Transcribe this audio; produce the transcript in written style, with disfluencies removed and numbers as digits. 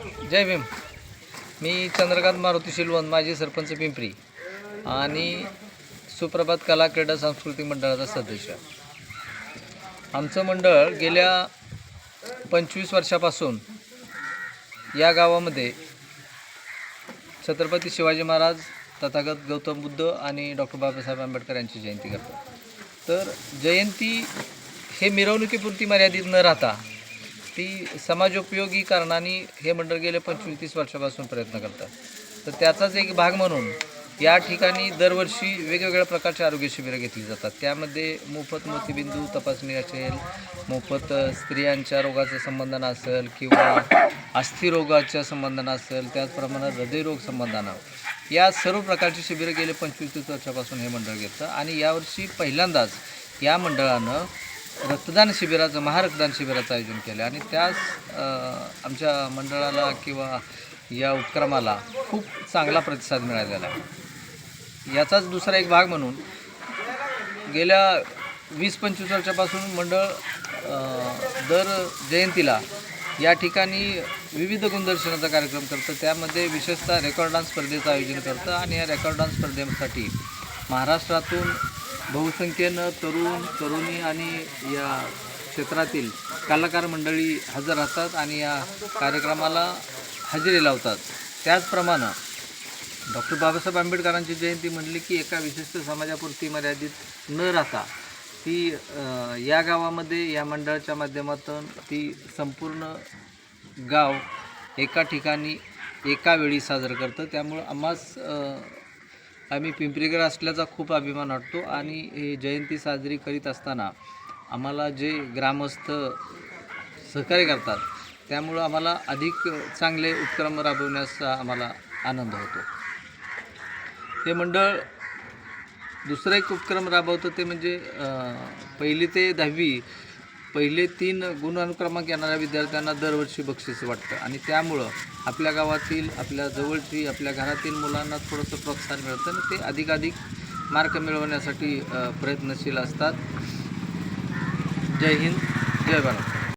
जय भीम. मी चंद्रकांत मारुती शिलवंत, माजी सरपंच पिंपरी आणि सुप्रभात कला क्रीडा सांस्कृतिक मंडळाचा सदस्य. आमचं मंडळ गेल्या 25 वर्षापासून या गावामध्ये छत्रपती शिवाजी महाराज, तथागत गौतम बुद्ध आणि डॉक्टर बाबासाहेब आंबेडकर यांची जयंती करतो. तर जयंती हे मिरवणुकीपुरती मर्यादित न राहता ती समाजोपयोगी कारणाने हे मंडळ गेले 25-30 वर्षापासून प्रयत्न करतात. तर त्याचाच एक भाग म्हणून या ठिकाणी दरवर्षी वेगवेगळ्या प्रकारचे आरोग्य शिबिरं घेतली जातात. त्यामध्ये मोफत मोतीबिंदू तपासणी असेल, मोफत स्त्रियांच्या रोगाच्या संबंधानं असेल किंवा अस्थिरोगाच्या संबंधानं असेल, त्याचप्रमाणे हृदयरोग संबंधानं या सर्व प्रकारची शिबिरं गेले 25-30 वर्षापासून हे मंडळ घेतं. आणि यावर्षी पहिल्यांदाच या मंडळानं रक्तदान शिबिराचं, महारक्तदान शिबिराचं आयोजन केलं आणि त्यास आमच्या मंडळाला किंवा या उपक्रमाला खूप चांगला प्रतिसाद मिळालेला आहे. याचाच दुसरा एक भाग म्हणून गेल्या 20-25 वर्षापासून मंडळ दर जयंतीला या ठिकाणी विविध गुणदर्शनाचा कार्यक्रम करतं. त्यामध्ये विशेषतः रेकॉर्ड डान्स स्पर्धेचं आयोजन करतं आणि या रेकॉर्ड डान्स स्पर्धेसाठी महाराष्ट्रातून बहुसंख्येनं तरुणी आणि या क्षेत्रातील कलाकार मंडळी हजर राहतात आणि या कार्यक्रमाला हजेरी लावतात. त्याचप्रमाणे डॉक्टर बाबासाहेब आंबेडकरांची जयंती म्हणली की एका विशिष्ट समाजापुरती मर्यादित न राहता ती या गावामध्ये या मंडळाच्या माध्यमातून ती संपूर्ण गाव एका ठिकाणी एका वेळी साजरं करतं. त्यामुळं आम्ही पिंपरीकर असल्याचा खूप अभिमान वाटतो आणि ही जयंती साजरी करीत असताना आम्हाला जे ग्रामस्थ सहकार्य करतात त्यामुळं आम्हाला अधिक चांगले उपक्रम राबवण्याचा आम्हाला आनंद होतो. हे मंडळ दुसरा एक उपक्रम राबवतं ते म्हणजे 1ली ते 10वी पहिले 3 गुणानुक्रमांक येणाऱ्या विद्यार्थ्यांना दरवर्षी बक्षीस वाटतं आणि त्यामुळं आपल्या गावातील, आपल्या जवळची, आपल्या घरातील मुलांना थोडंसं प्रोत्साहन मिळतं आणि ते अधिकाधिक मार्क मिळवण्यासाठी प्रयत्नशील असतात. जय हिंद, जय भारत.